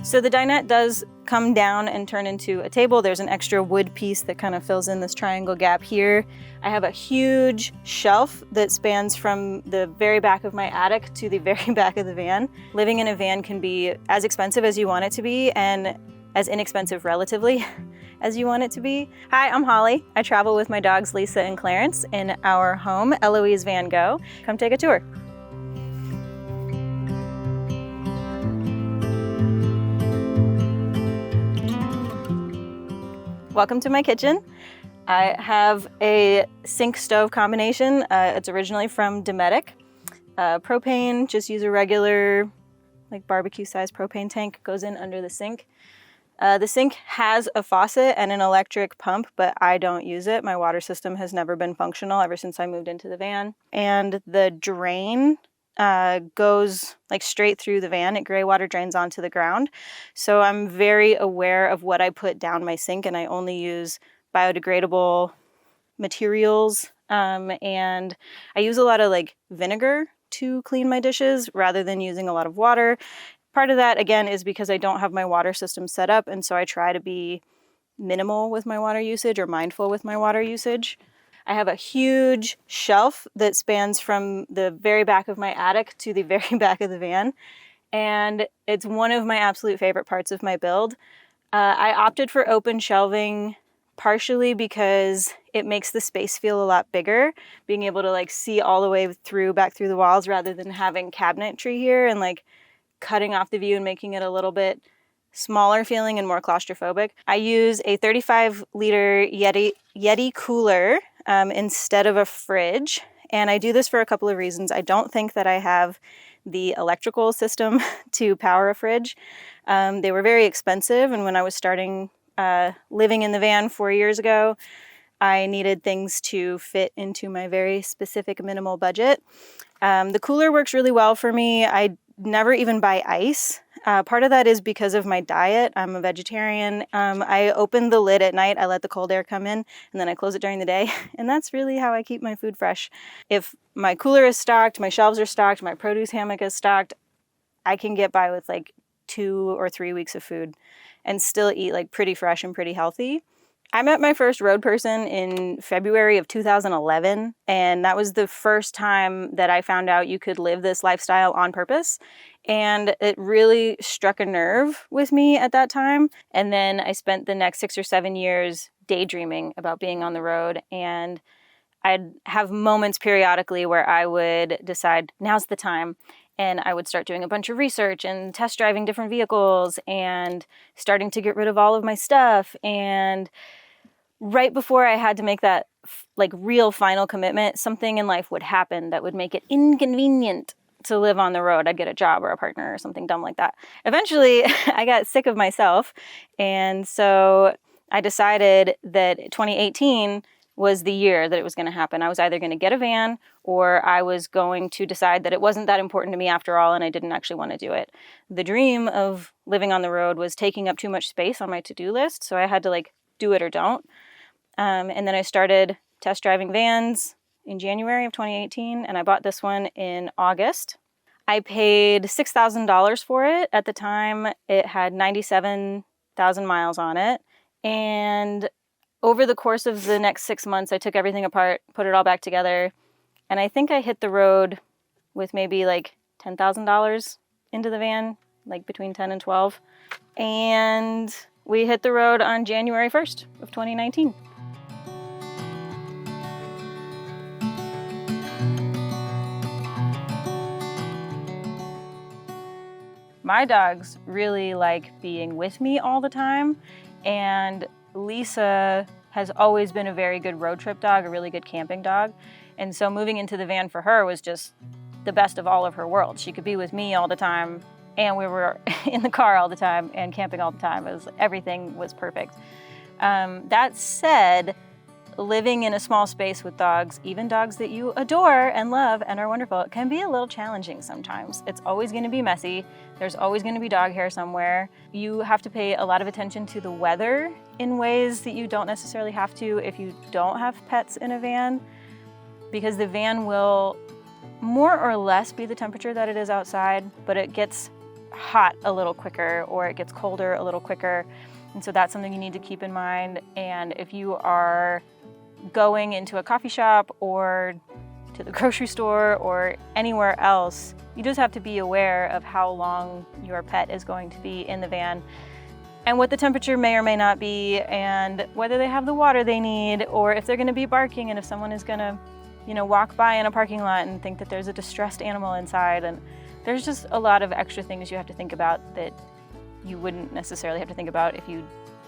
So the dinette does come down and turn into a table. There's an extra wood piece that kind of fills in this triangle gap here. I have a huge shelf that spans from the very back of my attic to the very back of the van. Living in a van can be as expensive as you want it to be and as inexpensive relatively as you want it to be. Hi, I'm Holly. I travel with my dogs Lisa and Clarence in our home, Eloise Van Gogh. Come take a tour. Welcome to my kitchen. I have a sink stove combination. It's originally from Dinette. Propane, just use a regular like barbecue sized propane tank, goes in under the sink. The sink has a faucet and an electric pump, but I don't use it. My water system has never been functional ever since I moved into the van. And the drain goes like straight through the van. It gray water drains onto the ground. So I'm very aware of what I put down my sink, and I only use biodegradable materials. And I use a lot of like vinegar to clean my dishes rather than using a lot of water. Part of that, again, is because I don't have my water system set up, and so I try to be minimal with my water usage or mindful with my water usage. I have a huge shelf that spans from the very back of my attic to the very back of the van, and it's one of my absolute favorite parts of my build. I opted for open shelving partially because it makes the space feel a lot bigger, being able to like see all the way through, back through the walls, rather than having cabinetry here and like cutting off the view and making it a little bit smaller feeling and more claustrophobic. I use a 35-liter Yeti cooler instead of a fridge. And I do this for a couple of reasons. I don't think that I have the electrical system to power a fridge. They were very expensive. And when I was starting living in the van 4 years ago, I needed things to fit into my very specific minimal budget. The cooler works really well for me. I never even buy ice. Part of that is because of my diet. I'm a vegetarian. I open the lid at night, I let the cold air come in, and then I close it during the day. And that's really how I keep my food fresh. If my cooler is stocked, my shelves are stocked, my produce hammock is stocked, I can get by with like 2 or 3 weeks of food and still eat like pretty fresh and pretty healthy. I met my first road person in February of 2011, and that was the first time that I found out you could live this lifestyle on purpose. And it really struck a nerve with me at that time. And then I spent the next 6 or 7 years daydreaming about being on the road. And I'd have moments periodically where I would decide, now's the time. And I would start doing a bunch of research and test driving different vehicles and starting to get rid of all of my stuff. And right before I had to make that like real final commitment, something in life would happen that would make it inconvenient to live on the road. I'd get a job or a partner or something dumb like that. Eventually, I got sick of myself. And so I decided that 2018 was the year that it was going to happen. I was either going to get a van or I was going to decide that it wasn't that important to me after all and I didn't actually want to do it. The dream of living on the road was taking up too much space on my to-do list, so I had to like do it or don't. And then I started test driving vans in January of 2018, and I bought this one in August. I paid $6,000 for it. At the time, it had 97,000 miles on it. And over the course of the next 6 months, I took everything apart, put it all back together, and I think I hit the road with maybe like $10,000 into the van, like between 10 and 12. And we hit the road on January 1st of 2019. My dogs really like being with me all the time, and Lisa has always been a very good road trip dog, a really good camping dog, and so moving into the van for her was just the best of all of her worlds. She could be with me all the time, and we were in the car all the time and camping all the time. Everything was perfect. That said, living in a small space with dogs, even dogs that you adore and love and are wonderful, it can be a little challenging sometimes. It's always going to be messy. There's always going to be dog hair somewhere. You have to pay a lot of attention to the weather in ways that you don't necessarily have to if you don't have pets in a van, because the van will more or less be the temperature that it is outside, but it gets hot a little quicker or it gets colder a little quicker. And so that's something you need to keep in mind. And if you are going into a coffee shop or to the grocery store or anywhere else, you just have to be aware of how long your pet is going to be in the van and what the temperature may or may not be, and whether they have the water they need, or if they're going to be barking, and if someone is going to, walk by in a parking lot and think that there's a distressed animal inside. And there's just a lot of extra things you have to think about that you wouldn't necessarily have to think about if you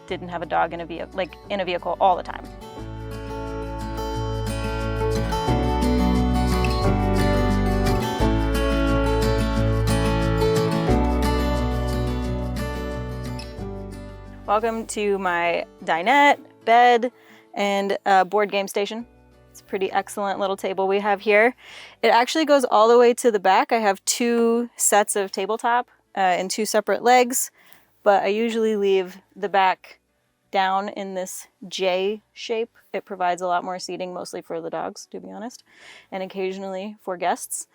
didn't have a dog in a vehicle all the time. Welcome to my dinette, bed, and board game station. It's a pretty excellent little table we have here. It actually goes all the way to the back. I have 2 sets of tabletop and 2 separate legs, but I usually leave the back down in this J shape. It provides a lot more seating, mostly for the dogs, to be honest, and occasionally for guests.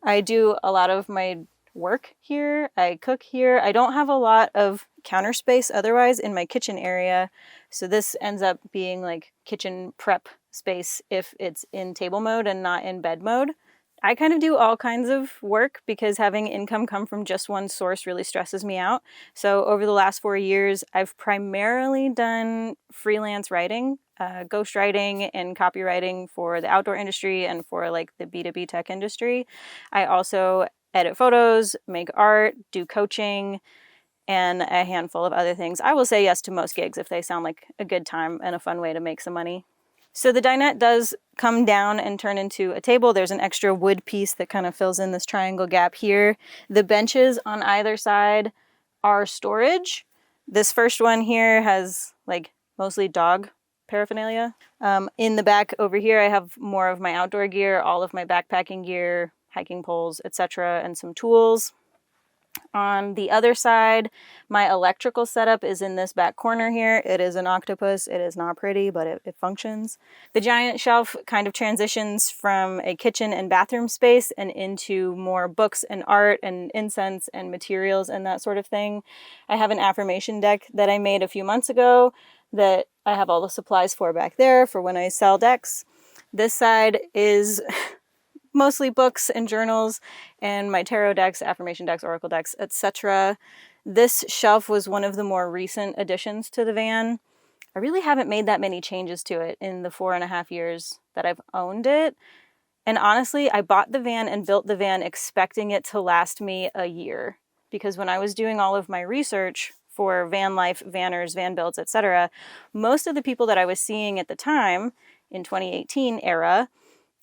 I do a lot of my work here. I cook here. I don't have a lot of counter space otherwise in my kitchen area, so this ends up being like kitchen prep space if it's in table mode and not in bed mode. I kind of do all kinds of work because having income come from just one source really stresses me out. So over the last 4 years, I've primarily done freelance writing, ghostwriting and copywriting for the outdoor industry and for like the B2B tech industry. I also edit photos, make art, do coaching, and a handful of other things. I will say yes to most gigs if they sound like a good time and a fun way to make some money. So the dinette does come down and turn into a table. There's an extra wood piece that kind of fills in this triangle gap here. The benches on either side are storage. This first one here has like mostly dog paraphernalia. In the back over here, I have more of my outdoor gear, all of my backpacking gear, hiking poles, etc., and some tools. On the other side, my electrical setup is in this back corner here. It is an octopus. It is not pretty, but it functions. The giant shelf kind of transitions from a kitchen and bathroom space and into more books and art and incense and materials and that sort of thing. I have an affirmation deck that I made a few months ago that I have all the supplies for back there for when I sell decks. This side is mostly books and journals and my tarot decks, affirmation decks, oracle decks, etc. This shelf was one of the more recent additions to the van. I really haven't made that many changes to it in the 4.5 years that I've owned it. And honestly, I bought the van and built the van expecting it to last me a year. Because when I was doing all of my research for van life, vanners, van builds, etc., most of the people that I was seeing at the time in 2018 era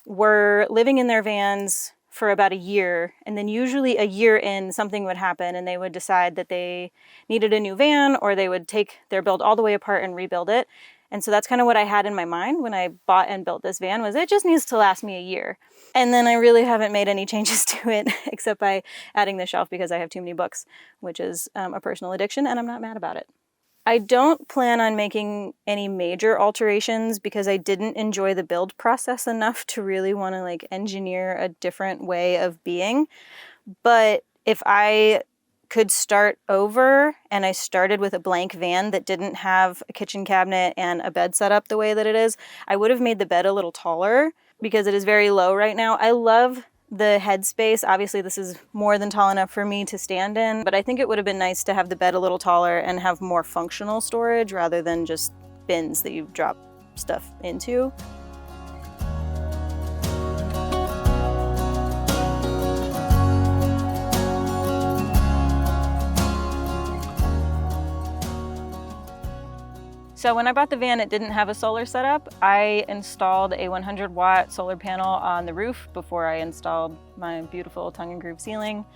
were living in their vans for about a year, and then usually a year in something would happen and they would decide that they needed a new van, or they would take their build all the way apart and rebuild it. And so that's kind of what I had in my mind when I bought and built this van, was it just needs to last me a year. And then I really haven't made any changes to it except by adding the shelf because I have too many books, which is a personal addiction, and I'm not mad about it. I don't plan on making any major alterations because I didn't enjoy the build process enough to really want to like engineer a different way of being. But if I could start over and I started with a blank van that didn't have a kitchen cabinet and a bed set up the way that it is, I would have made the bed a little taller because it is very low right now. I love the headspace. Obviously, this is more than tall enough for me to stand in, but I think it would have been nice to have the bed a little taller and have more functional storage rather than just bins that you drop stuff into. So when I bought the van, it didn't have a solar setup. I installed a 100-watt solar panel on the roof before I installed my beautiful tongue and groove ceiling.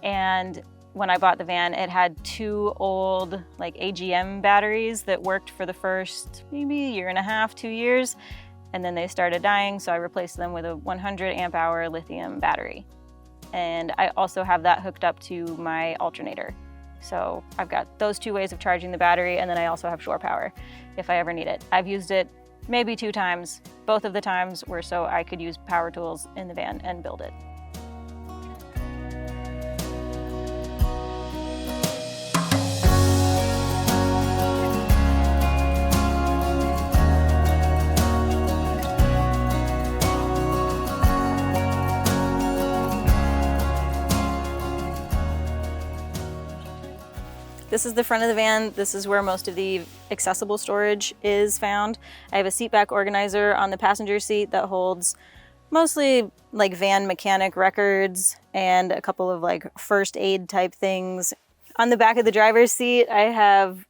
And when I bought the van, it had 2 old like AGM batteries that worked for the first maybe 1.5 to 2 years. And then they started dying, so I replaced them with a 100 amp hour lithium battery. And I also have that hooked up to my alternator. So I've got those 2 ways of charging the battery, and then I also have shore power if I ever need it. I've used it maybe 2 times. Both of the times were so I could use power tools in the van and build it. This is the front of the van. This is where most of the accessible storage is found. I have a seat back organizer on the passenger seat that holds mostly like van mechanic records and a couple of like first aid type things. On the back of the driver's seat, I have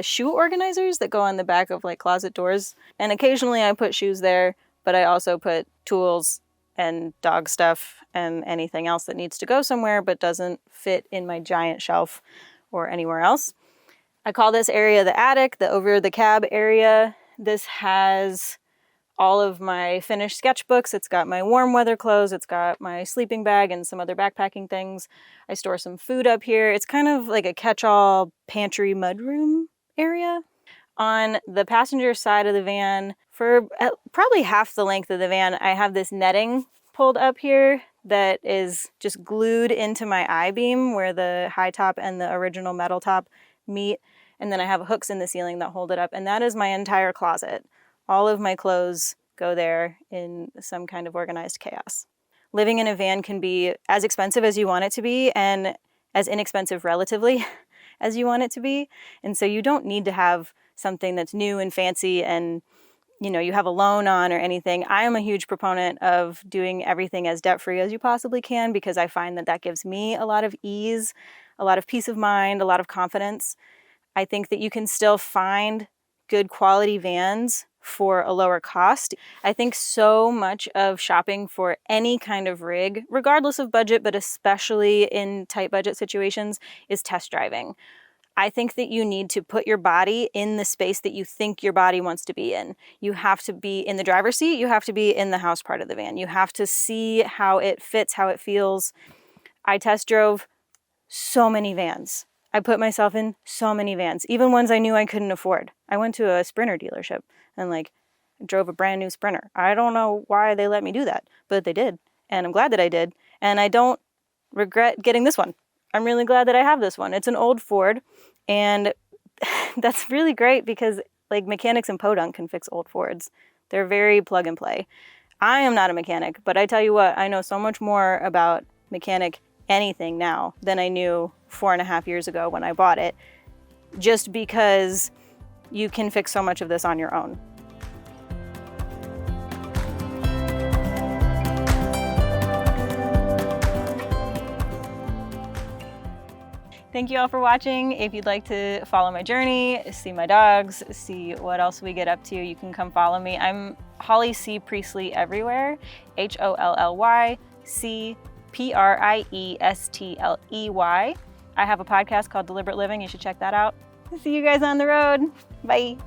shoe organizers that go on the back of like closet doors. And occasionally I put shoes there, but I also put tools and dog stuff and anything else that needs to go somewhere but doesn't fit in my giant shelf or anywhere else. I call this area the attic, the over the cab area. This has all of my finished sketchbooks. It's got my warm weather clothes. It's got my sleeping bag and some other backpacking things. I store some food up here. It's kind of like a catch-all pantry mudroom area. On the passenger side of the van, for probably half the length of the van, I have this netting pulled up here that is just glued into my I-beam where the high top and the original metal top meet. And then I have hooks in the ceiling that hold it up. And that is my entire closet. All of my clothes go there in some kind of organized chaos. Living in a van can be as expensive as you want it to be and as inexpensive relatively as you want it to be. And so you don't need to have something that's new and fancy and you have a loan on or anything. I am a huge proponent of doing everything as debt-free as you possibly can because I find that gives me a lot of ease, a lot of peace of mind, a lot of confidence. I think that you can still find good quality vans for a lower cost. I think so much of shopping for any kind of rig, regardless of budget, but especially in tight budget situations, is test driving. I think that you need to put your body in the space that you think your body wants to be in. You have to be in the driver's seat. You have to be in the house part of the van. You have to see how it fits, how it feels. I test drove so many vans. I put myself in so many vans, even ones I knew I couldn't afford. I went to a Sprinter dealership and drove a brand new Sprinter. I don't know why they let me do that, but they did. And I'm glad that I did. And I don't regret getting this one. I'm really glad that I have this one. It's an old Ford, and that's really great because mechanics in Podunk can fix old Fords. They're very plug and play. I am not a mechanic, but I tell you what, I know so much more about mechanic anything now than I knew 4.5 years ago when I bought it, just because you can fix so much of this on your own. Thank you all for watching. If you'd like to follow my journey, see my dogs, see what else we get up to, you can come follow me. I'm Holly C. Priestley everywhere, HOLLYCPRIESTLEY. I have a podcast called Deliberate Living. You should check that out. See you guys on the road. Bye.